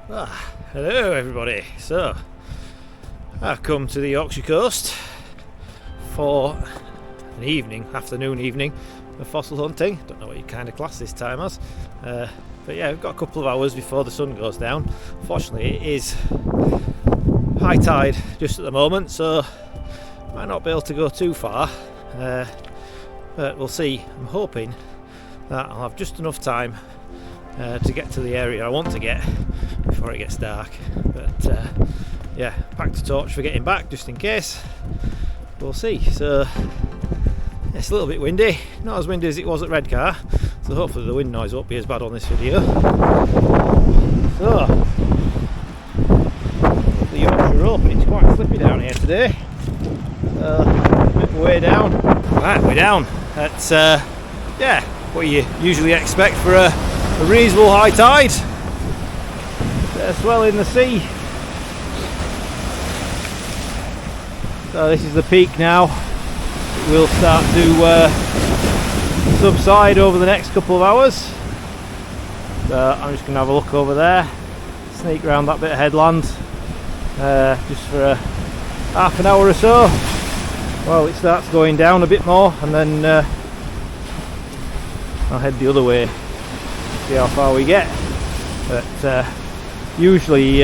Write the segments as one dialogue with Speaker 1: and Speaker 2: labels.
Speaker 1: Hello everybody. So I've come to the Yorkshire coast for an afternoon evening of fossil hunting. Don't know what you kind of class this time as, but yeah, we've got a couple of hours before the sun goes down. Fortunately it is high tide just at the moment, so might not be able to go too far, but we'll see. I'm hoping that I'll have just enough time to get to the area I want to get before it gets dark, but yeah, packed a torch for getting back just in case. We'll see. So it's a little bit windy, not as windy as it was at Redcar, so hopefully the wind noise won't be as bad on this video. So the Yorkshire Open, it's quite slippy down here today, so a bit of way down. Right, we're down at yeah, what you usually expect for a reasonable high tide. Bit of swell in the sea. So this is the peak now. It will start to subside over the next couple of hours. So I'm just going to have a look over there, sneak around that bit of headland just for half an hour or so while it starts going down a bit more, and then I'll head the other way, see how far we get. But usually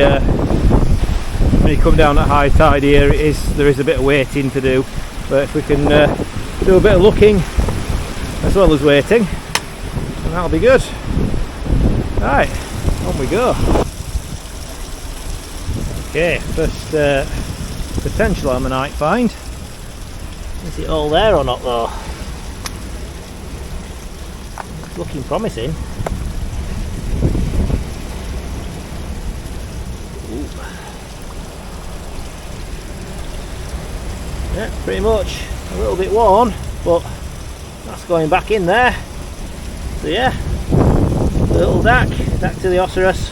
Speaker 1: when you come down at high tide here, there is a bit of waiting to do, but if we can do a bit of looking as well as waiting, then that'll be good. Right, on we go. Okay, first potential ammonite find. Is it all there or not though? It's looking promising. Ooh. Yeah, pretty much a little bit worn, but that's going back in there. So yeah, little dactylioceras.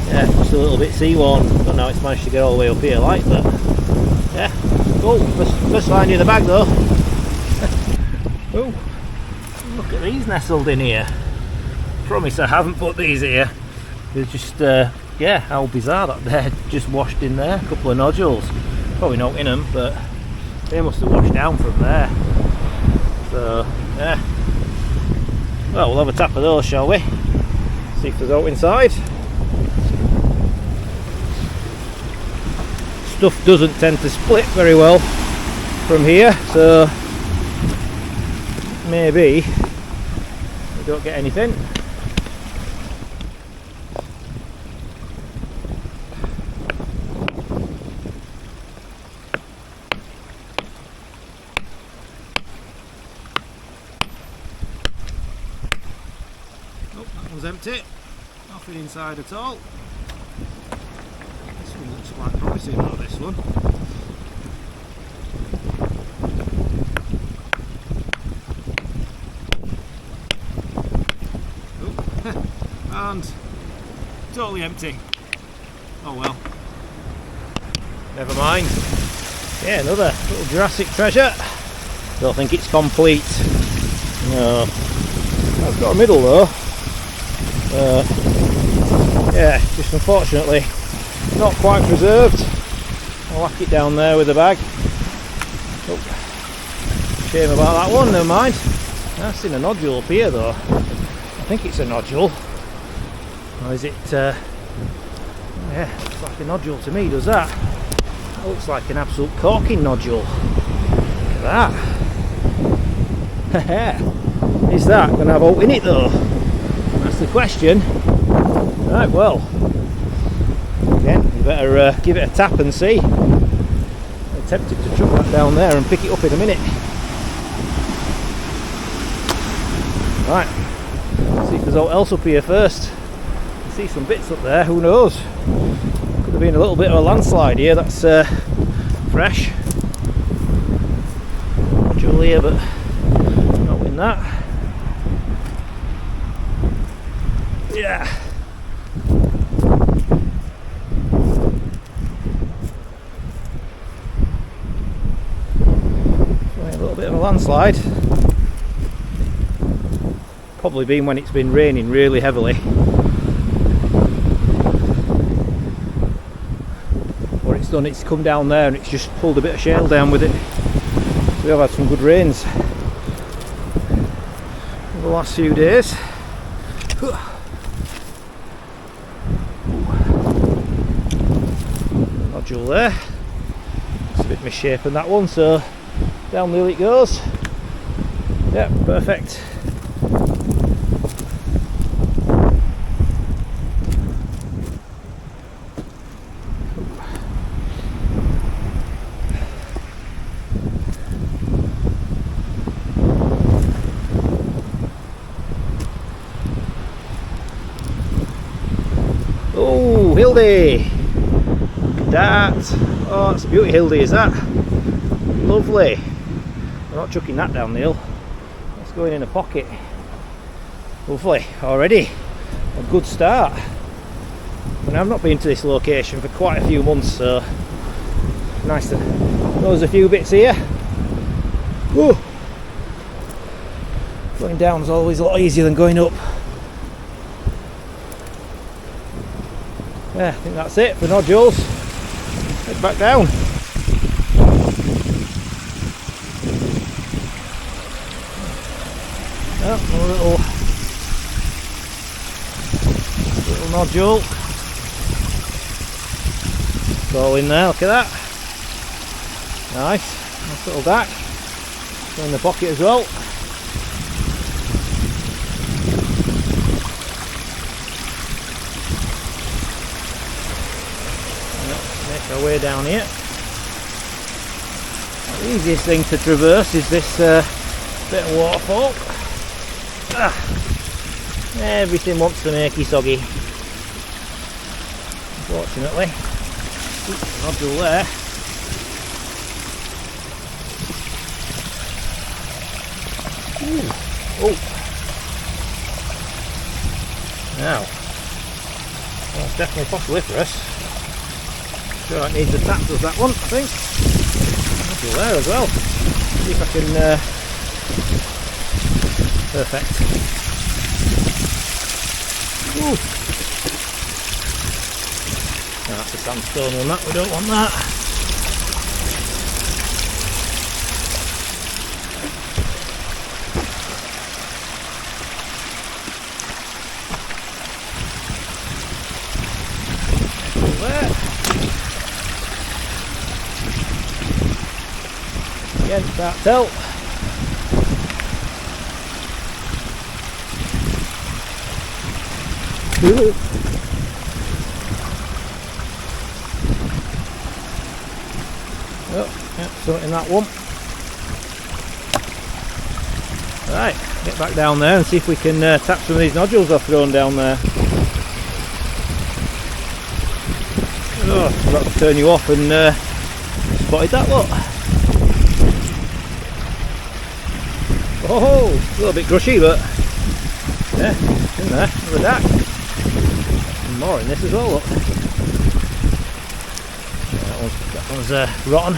Speaker 1: Yeah, just a little bit sea-worn, but now it's managed to get all the way up here like that. Yeah, cool. First find in the bag though. Oh, look at these nestled in here. Promise I haven't put these here. They're just, yeah, how bizarre that they're just washed in there. A couple of nodules. Probably not in them, but they must have washed down from there. So, yeah. Well, we'll have a tap of those, shall we? See if there's out inside. Stuff doesn't tend to split very well from here, so maybe we don't get anything. Oh, that one's empty. Nothing inside at all. This one looks quite promising though, this one. Oh, and totally empty. Oh well. Never mind. Yeah, another little Jurassic treasure. Don't think it's complete. No. I've got a middle though. Yeah, just unfortunately not quite preserved. I'll whack it down there with the bag. Oh, shame about that one, never mind. I've seen a nodule up here though. I think it's a nodule. Or is it, yeah, looks like a nodule to me, does that? That looks like an absolute corking nodule. Look at that. Is that going to have out in it though? That's the question. Right, well, again, you better give it a tap and see. I'm tempted to chuck that down there and pick it up in a minute. Right, let's see if there's aught else up here first. I see some bits up there, who knows? Could have been a little bit of a landslide here, that's fresh. Nodule here, but not in that. Yeah. A little bit of a landslide. Probably been when it's been raining really heavily. what it's done, it's come down there and it's just pulled a bit of shale down with it. We have had some good rains in the last few days. Nodule there. It's a bit misshapen, that one, so down the hill it goes. Yep, perfect. Oh, Hildy! That! Oh, it's a beauty, Hildy, is that? Lovely! I'm not chucking that down the hill. That's going in a pocket. Lovely, already. A good start. And I've not been to this location for quite a few months, so nice to know there's a few bits here. Whoa. Going down is always a lot easier than going up. Yeah, I think that's it for nodules. Head back down. Oh, a little nodule. It's all in there, look at that. Nice little dac. It's in the pocket as well. Make our way down here. The easiest thing to traverse is this bit of waterfall. Everything wants to make you soggy, unfortunately. Oops, nodule there. Ooh. Oh, now that's definitely fossiliferous. Sure, it needs a tap, does that one, I think. Nodule there as well. See if I can perfect. Ooh. No, that's a sandstone one, that, we don't want that. There. Against that tilt. Oh, yeah, something in that one. Right, get back down there and see if we can tap some of these nodules I've thrown down there. Oh, I'm about to turn you off and spotted that, look. Oh, a little bit grushy, but yeah, in there, another dac. And more in this as well, look. Yeah, that one's rotten.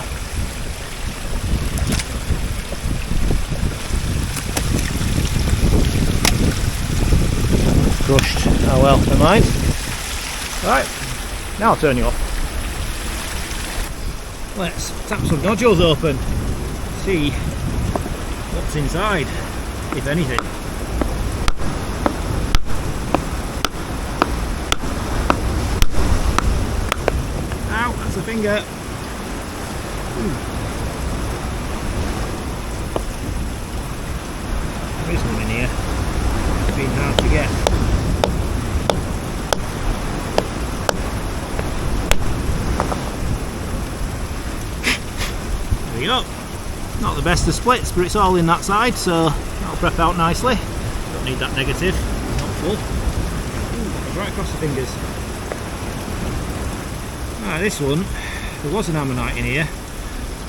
Speaker 1: Crushed. Oh well, never mind. Right, now I'll turn you off. Let's tap some nodules open. See what's inside, if anything. Ow, that's a finger. There is one in here. It's been hard to get. There we go. Not the best of splits, but it's all in that side, so that'll prep out nicely. Don't need that negative, it's not full. Ooh, that was right across the fingers. Ah, this one, there was an ammonite in here,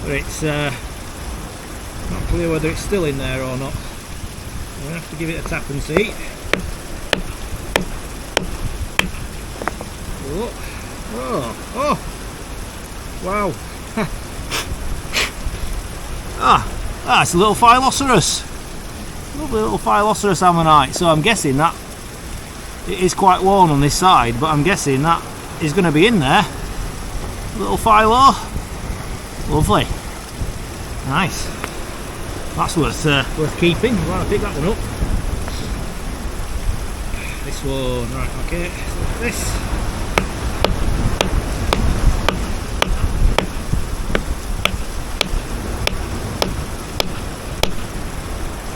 Speaker 1: but it's not clear whether it's still in there or not. I'm going to have to give it a tap and see. Oh, wow. It's a little phylloceras. Lovely little phylloceras ammonite. So I'm guessing that it is quite worn on this side, but I'm guessing that is going to be in there. Little phyllo. Lovely. Nice. That's worth keeping. Right, I'll pick that one up. This one, right, okay. So this.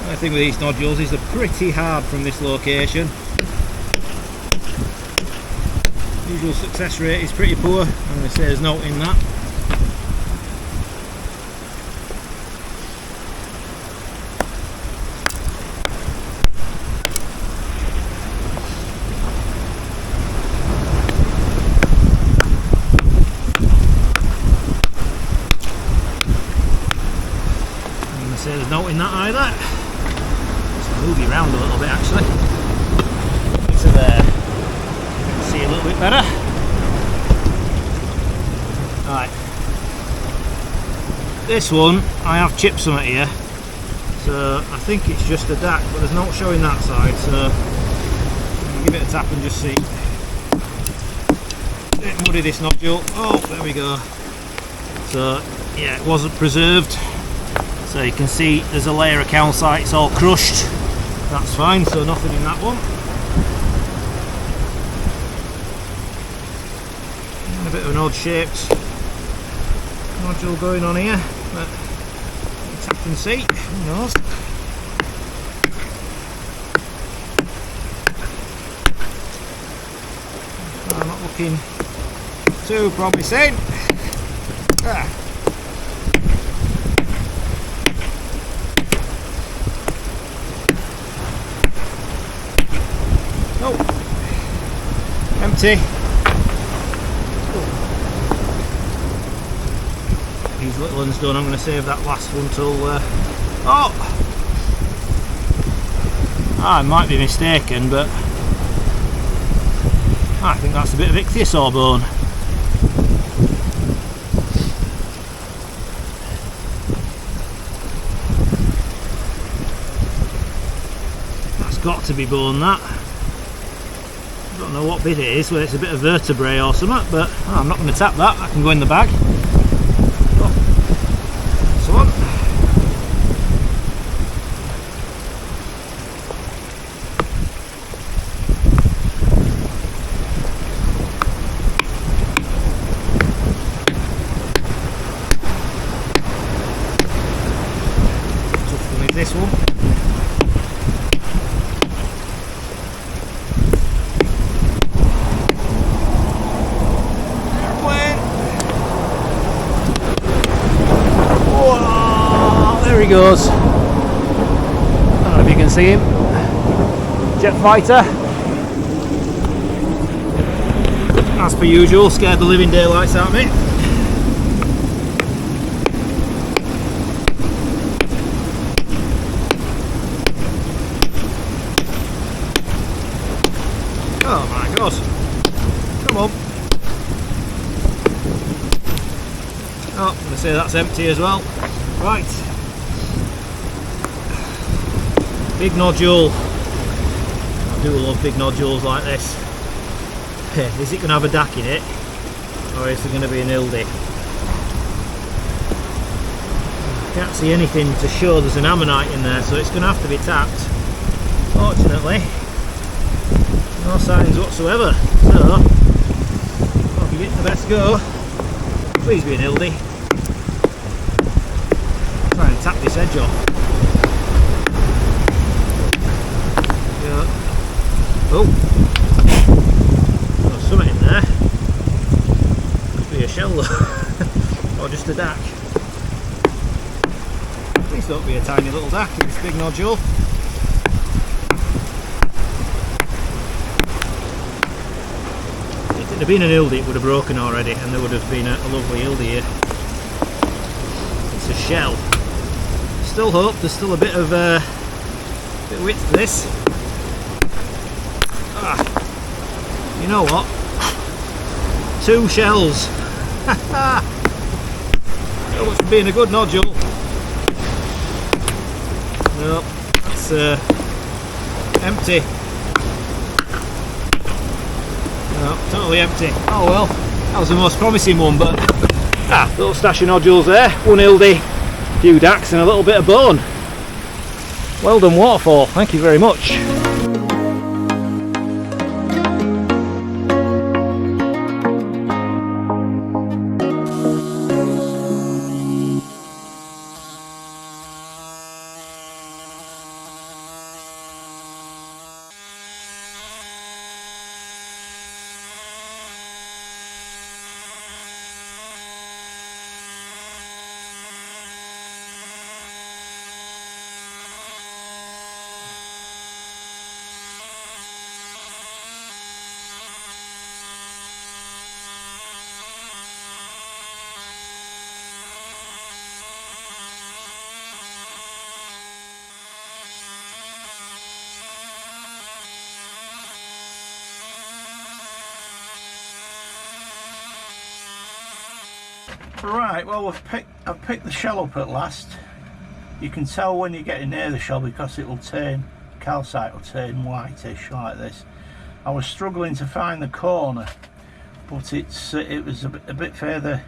Speaker 1: The thing with these nodules is they're pretty hard from this location. Usual success rate is pretty poor. I'm going to say there's no in that. I'm going to say there's no in that either. Move you around a little bit actually. So there. You can see a little bit better. Right. This one I have chips on it here. So I think it's just a dac, but there's no showing that side, so I'll give it a tap and just see. A bit muddy this nodule. Oh, there we go. So yeah, it wasn't preserved. So you can see there's a layer of calcite, it's all crushed. That's fine, so nothing in that one. And a bit of an odd shaped nodule going on here, but tap and see, who knows. I'm not looking too promising. Ah. Oh, empty. These little ones done. I'm going to save that last one till. Oh, I might be mistaken, but I think that's a bit of Ichtyosaur bone. That's got to be bone, that. I don't know what bit it is, whether it's a bit of vertebrae or something, but I'm not going to tap that. I can go in the bag. Oh, that's the one. Tough to leave this one. There he goes. I don't know if you can see him. Jet fighter. As per usual, scared the living daylights out of me. Oh my god. Come on. Oh, I'm going to say that's empty as well. Right. Big nodule. I do love big nodules like this. Is it going to have a dac in it, or is there going to be an ildy? I can't see anything to show there's an ammonite in there, so it's going to have to be tapped. Fortunately, no signs whatsoever. So I'll give it the best go. Please be an ildy. Try and tap this edge off. Oh, there's something in there. Could be a shell though, or just a dac. Please don't be a tiny little dac in this big nodule. If it had been an ildy, it would have broken already, and there would have been a lovely ildy here. It's a shell. Still hope there's still a bit of width to this. You know what? 2 shells. So much for being a good nodule. No, that's empty. No, totally empty. Oh well. That was the most promising one, but little stash of nodules there, one ildy, a few dacks and a little bit of bone. Well done Waterfall, thank you very much.
Speaker 2: Right, well I've picked the shell up at last. You can tell when you're getting near the shell because it will turn, calcite will turn whitish like this. I was struggling to find the corner, but it was a bit further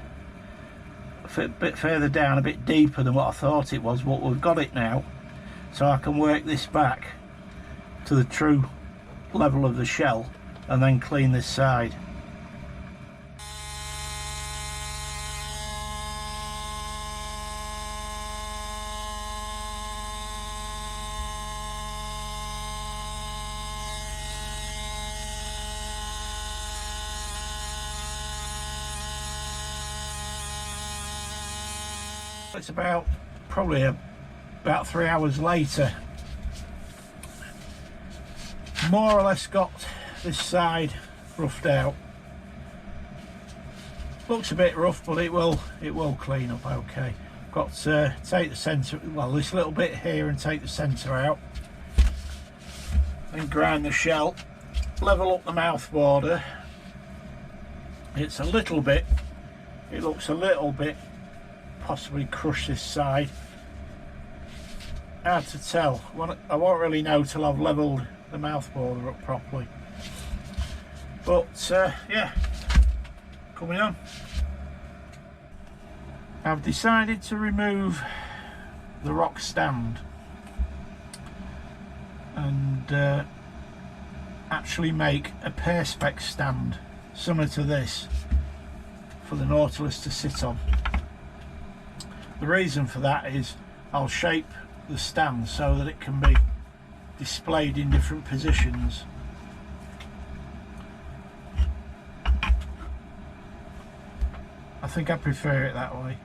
Speaker 2: down, a bit deeper than what I thought it was, but we've got it now, so I can work this back to the true level of the shell and then clean this side. It's probably about 3 hours later. More or less got this side roughed out. Looks a bit rough, but it will clean up okay. Got to take the centre, well, this little bit here, and take the centre out. Then grind the shell, level up the mouth border. It's a little bit, it looks a little bit, possibly crush this side. Hard to tell. I won't really know till I've levelled the mouth border up properly. But yeah, coming on. I've decided to remove the rock stand and actually make a perspex stand similar to this for the Nautilus to sit on. The reason for that is I'll shape the stand so that it can be displayed in different positions. I think I prefer it that way.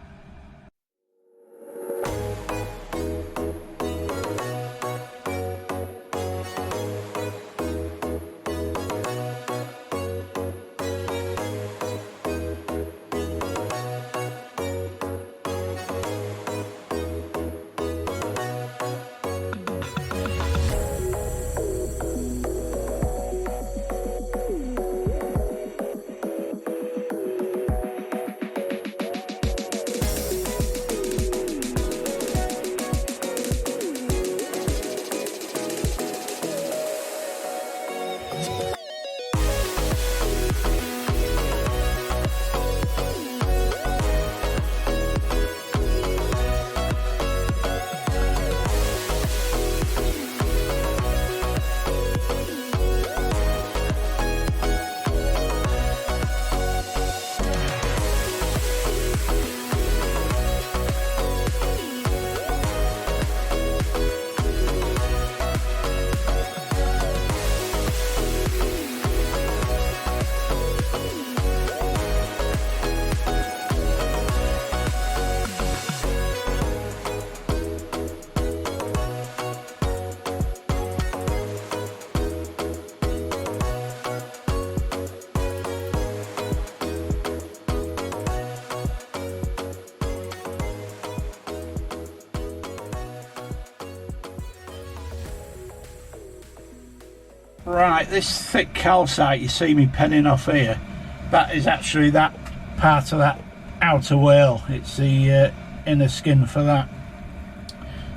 Speaker 2: Right, this thick calcite you see me penning off here, that is actually that part of that outer whale. It's the inner skin for that.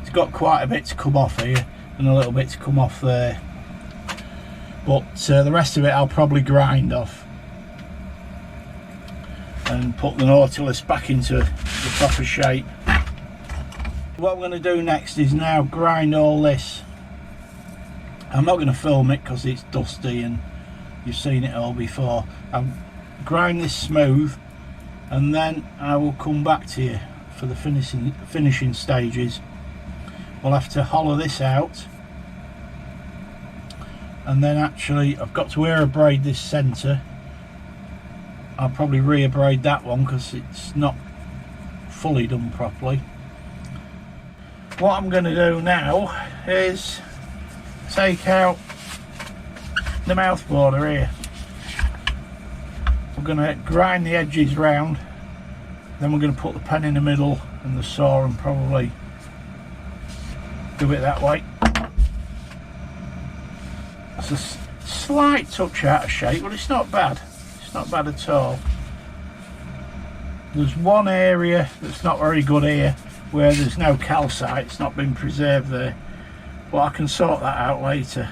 Speaker 2: It's got quite a bit to come off here and a little bit to come off there, but the rest of it I'll probably grind off. and put the Nautilus back into the proper shape. What I'm going to do next is now grind all this. I'm not going to film it because it's dusty and you've seen it all before. I'll grind this smooth and then I will come back to you for the finishing stages. We'll have to hollow this out, and then actually I've got to air braid this centre. I'll probably re-braid that one because it's not fully done properly. What I'm going to do now is take out the mouth border here. We're going to grind the edges round, then we're going to put the pen in the middle and the saw and probably do it that way. It's a slight touch out of shape, but it's not bad. It's not bad at all. There's one area that's not very good here where there's no calcite, it's not been preserved there, but I can sort that out later.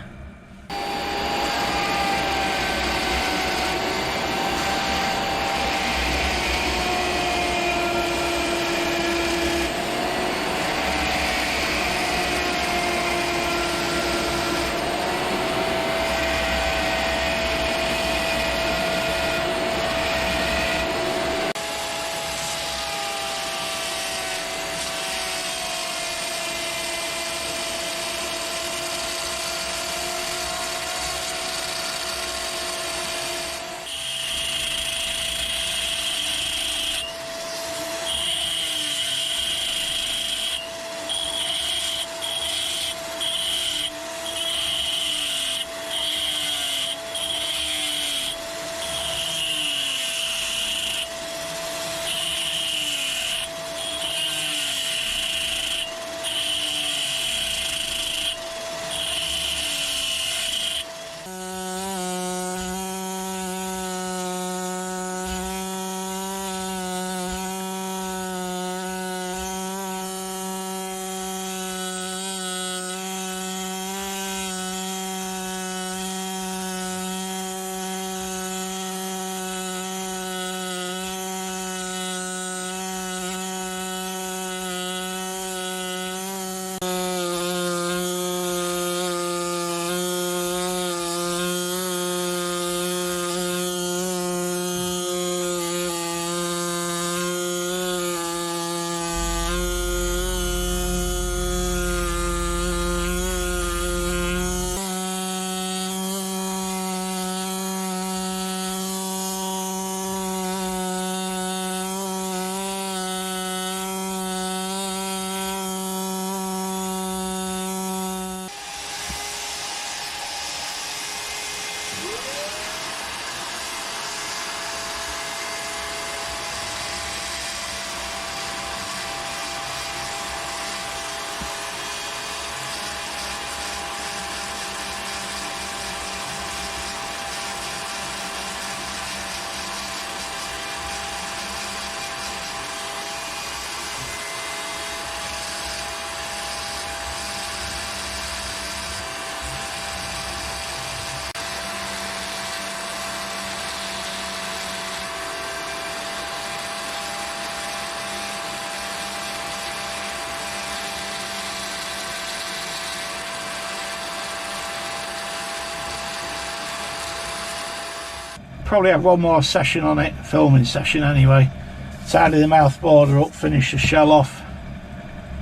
Speaker 2: Probably have one more session on it, filming session anyway. Tidy the mouth border up, finish the shell off,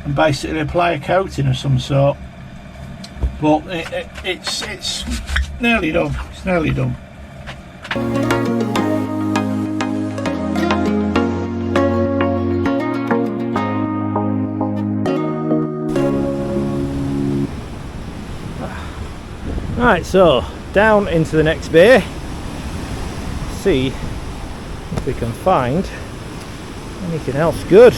Speaker 2: and basically apply a coating of some sort. But it's nearly done. It's nearly done.
Speaker 1: Right, so down into the next bay. See if we can find anything else good.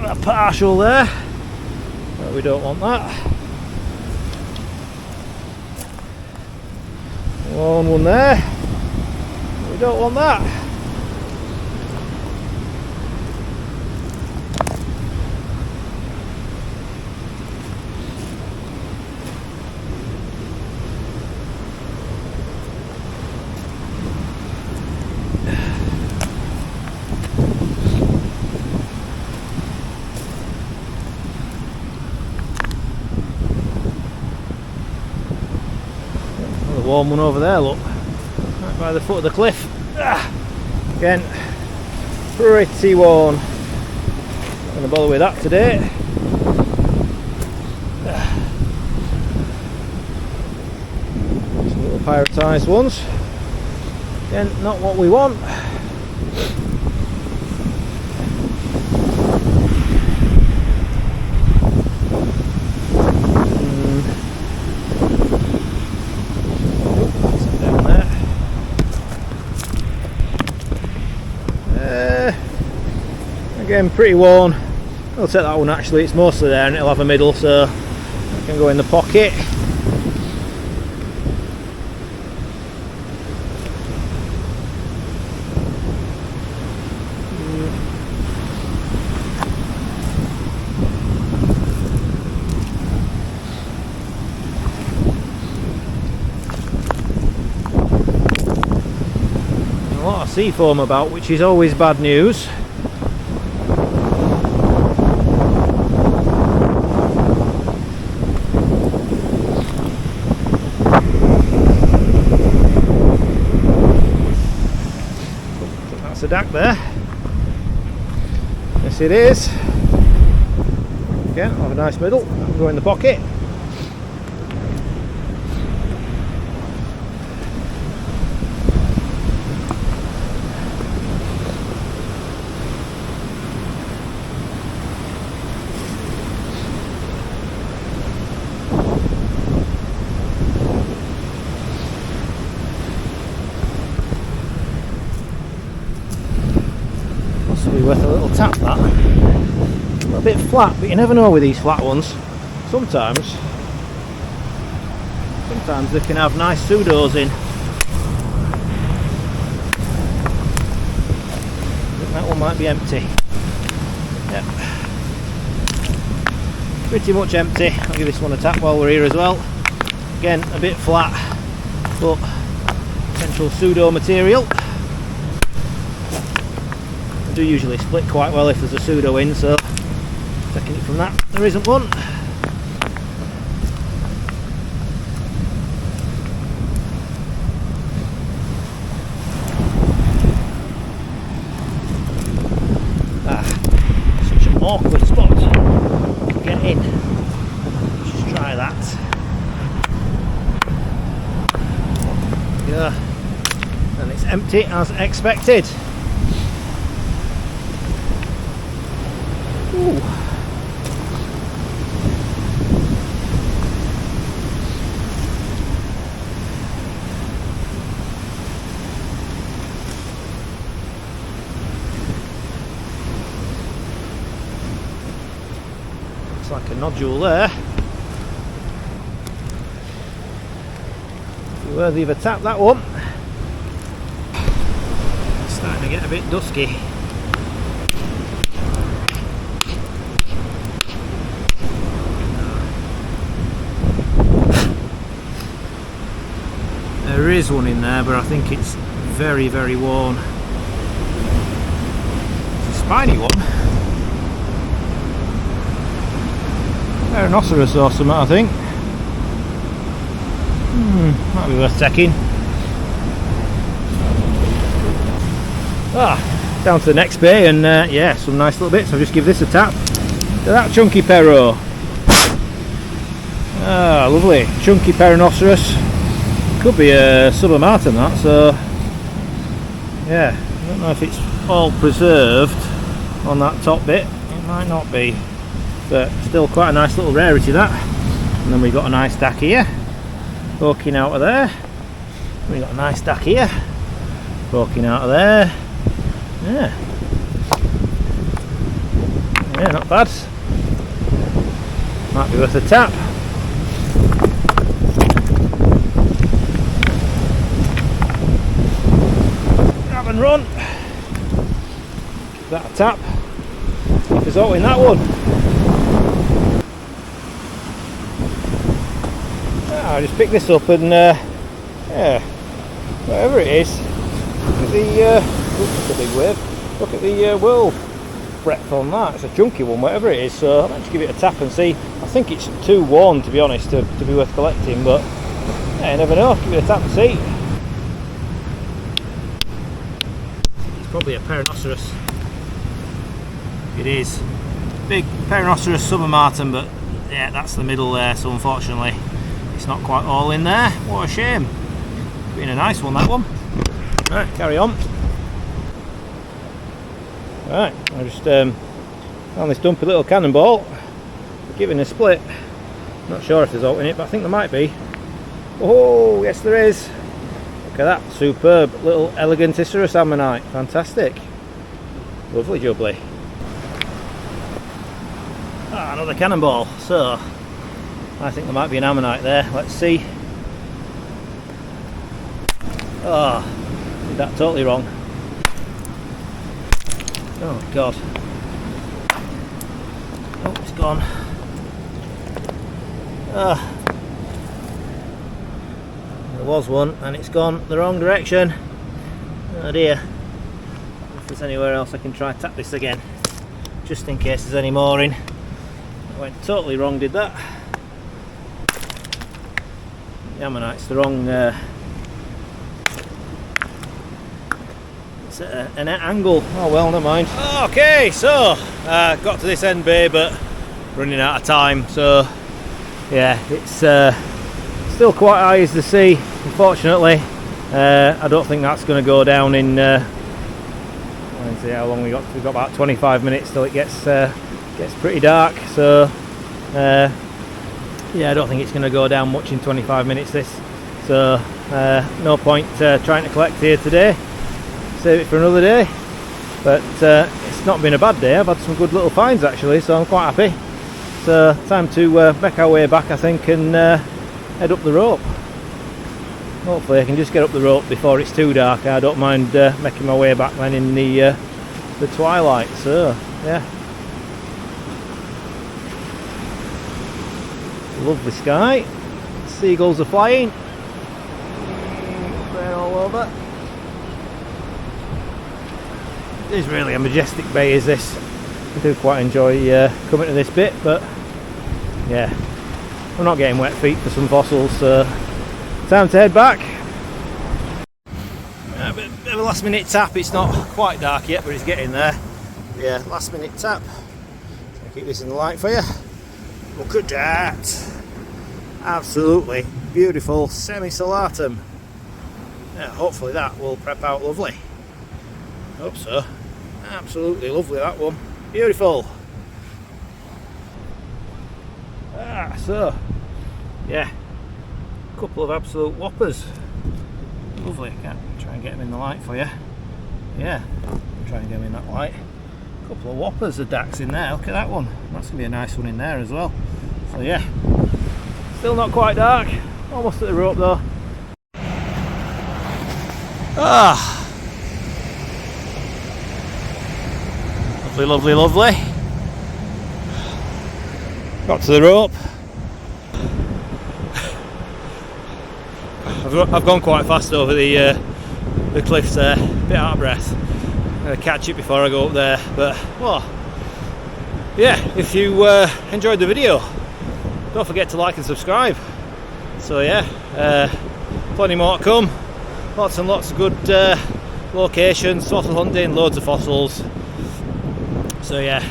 Speaker 1: A partial there, but we don't want that. One there, we don't want that. warm one over there, look. Right by the foot of the cliff. Again, pretty worn. Not going to bother with that today. Some little pyrotised ones. Again, not what we want. Again, pretty worn. I'll take that one actually, it's mostly there and it'll have a middle, so it can go in the pocket. A lot of sea foam about, which is always bad news. A dac there. Yes it is. Again, I'll have a nice middle, that'll go in the pocket. Possibly worth a little tap, that. A little bit flat, but you never know with these flat ones. Sometimes they can have nice pseudos in. I think that one might be empty. Yep. Pretty much empty. I'll give this one a tap while we're here as well. Again, a bit flat, but potential pseudo material. I do usually split quite well if there's a pseudo in, so taking it from that, there isn't one. Such an awkward spot to get in. Let's just try that. Yeah, and it's empty as expected. Ooh. Looks like a nodule there. Be worthy of a tap, that one. It's starting to get a bit dusky. There is one in there, but I think it's very, very worn. It's a spiny one. Peronoceras or something, I think. Might be worth taking. Down to the next bay, and yeah, some nice little bits. I'll just give this a tap. Look at that chunky pero. Lovely. Chunky peronoceras. Could be a subamartin, that, so yeah, I don't know if it's all preserved on that top bit. It might not be, but still quite a nice little rarity, that. And then we've got a nice dac here poking out of there. We've got a nice dac here poking out of there. Yeah, not bad. Might be worth a tap. And run. Give that a tap. There's all in that one. I just picked this up and yeah, whatever it is. Look at the oops, a big wave. Look at the whirl breadth on that. It's a chunky one, whatever it is. So I'll just give it a tap and see. I think it's too worn, to be honest, to be worth collecting, but Yeah, you never know, give it a tap and see. It's probably a peronoceras. It is. Big peronoceras submartin, but yeah, that's the middle there, so unfortunately it's not quite all in there. What a shame. Been a nice one, that one. Right, carry on. Right, I just found this dumpy little cannonball. Giving a split. Not sure if there's oat in it, but I think there might be. Oh, yes there is. Look at that, superb little eleganticeras ammonite. Fantastic. Lovely jubbly. Ah, another cannonball. So, I think there might be an ammonite there. Let's see. Oh, did that totally wrong. Oh God. Oh, it's gone. Ah. There was one and it's gone the wrong direction. Oh dear. If there's anywhere else I can try tap this again, just in case there's any more in. I went totally wrong, did that. The ammonite's the wrong it's at an angle. Oh well, never mind. Okay, so got to this end bay but running out of time, so yeah, it's still quite high as the sea, unfortunately. I don't think that's going to go down in let's see how long we got. We've got about 25 minutes till it gets pretty dark, so yeah, I don't think it's going to go down much in 25 minutes this, so no point trying to collect here today. Save it for another day. But it's not been a bad day. I've had some good little finds actually, so I'm quite happy. So time to make our way back, I think, and head up the rope. Hopefully I can just get up the rope before it's too dark. I don't mind making my way back then in the twilight. So yeah, lovely sky. Seagulls are flying. They're all over. It is really a majestic bay, is this. I do quite enjoy coming to this bit, but yeah, I'm not getting wet feet for some fossils, so time to head back. A bit of a last minute tap. It's not quite dark yet, but it's getting there. Yeah, last minute tap. I'll keep this in the light for you. Look at that. Absolutely beautiful semi-salatum. Yeah, hopefully that will prep out lovely. Hope so. Absolutely lovely, that one. Beautiful. So yeah, a couple of absolute whoppers. Lovely. I can try and get them in the light for you. Yeah, try and get them in that light. A couple of whoppers of dacks in there. Look at that one. That's gonna be a nice one in there as well. So yeah, still not quite dark. Almost at the rope though. Lovely, lovely, lovely. Got to the rope. I've gone quite fast over the cliffs there, a bit out of breath. I'm going to catch it before I go up there, but well, yeah, if you enjoyed the video, don't forget to like and subscribe. So yeah, plenty more to come, lots and lots of good locations, fossil hunting, loads of fossils. So yeah,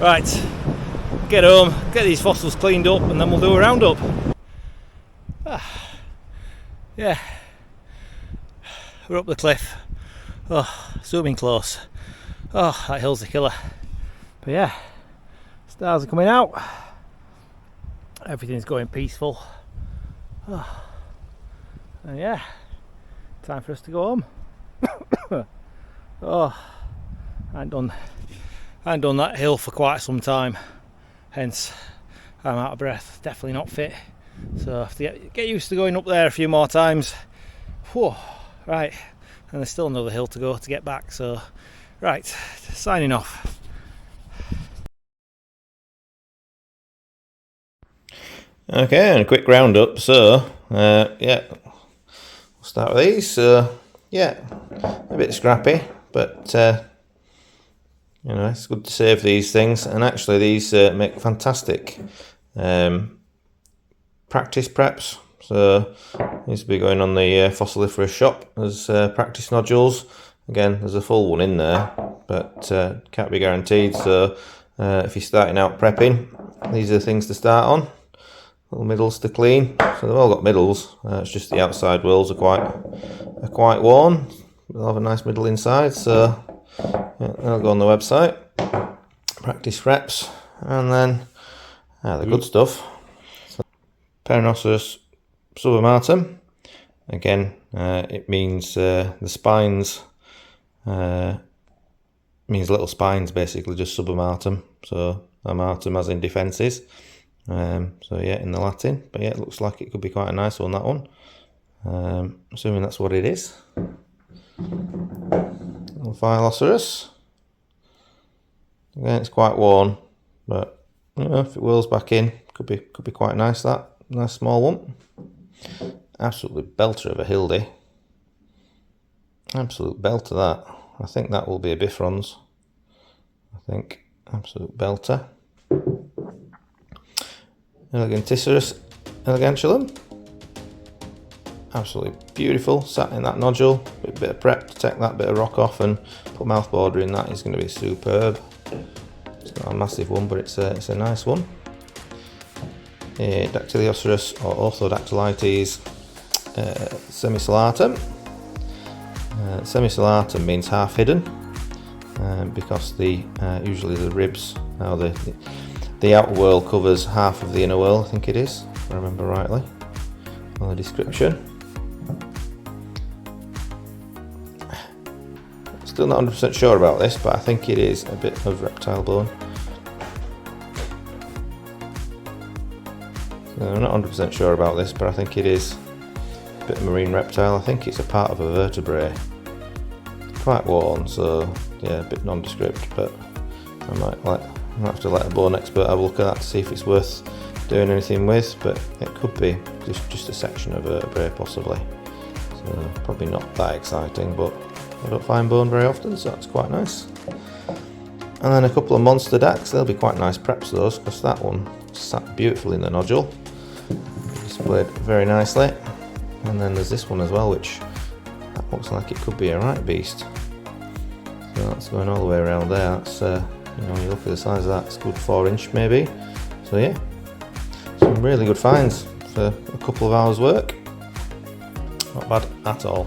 Speaker 1: right, get home, get these fossils cleaned up, and then we'll do a roundup. Yeah, we're up the cliff. Oh, zooming close. Oh, that hill's a killer. But yeah, stars are coming out. Everything's going peaceful. Oh, and yeah, time for us to go home. Oh, I ain't done that hill for quite some time, hence I'm out of breath. Definitely not fit, so I have to get used to going up there a few more times. Whew. Right, and there's still another hill to go to get back, so right, signing off. Okay, and a quick roundup. So yeah, we'll start with these. So yeah, a bit scrappy, but you know, it's good to save these things, and actually these make fantastic practice preps. So needs to be going on the fossiliferous shop as practice nodules. Again, there's a full one in there, but can't be guaranteed. So if you're starting out prepping, these are the things to start on. Little middles to clean. So they've all got middles. It's just the outside whorls are quite worn. They'll have a nice middle inside. So yeah, they'll go on the website. Practice reps, and then the good stuff. So, peronoceras subamartum. Again, it means the spines. Means little spines, basically, just subamartum. So amartum as in defences. So yeah, in the Latin. But yeah, it looks like it could be quite a nice one, that one. Assuming that's what it is. Little phylloceras. Again, it's quite worn, but you know, if it whirls back in, could be quite nice. That nice small one. Absolutely belter of a hildy. Absolute belter that. I think that will be a bifrons. I think absolute belter. Eleganticeras, elegantulum. Absolutely beautiful. Sat in that nodule. Bit of prep to take that bit of rock off and put mouth border in. That is going to be superb. It's not a massive one, but it's a nice one. Dactylioceras or orthodactylites semicellatum. Semicellatum means half hidden, because usually the ribs, the outer whorl covers half of the inner whorl, I think it is, if I remember rightly, on the description. Still not 100% sure about this, but I think it is a bit of reptile bone. So I'm not 100% sure about this, but I think it is a bit of marine reptile. I think it's a part of a vertebrae. Quite worn, so yeah, a bit nondescript, but I might have to let a bone expert have a look at that to see if it's worth doing anything with, but it could be just a section of vertebrae possibly. So probably not that exciting, but I don't find bone very often, so that's quite nice. And then a couple of monster dacks. They'll be quite nice preps, those, because that one sat beautifully in the nodule, displayed very nicely. And then there's this one as well, which that looks like it could be a right beast. So that's going all the way around there. That's you look at the size of that, it's a good 4-inch maybe. So yeah, some really good finds for a couple of hours work. Not bad at all.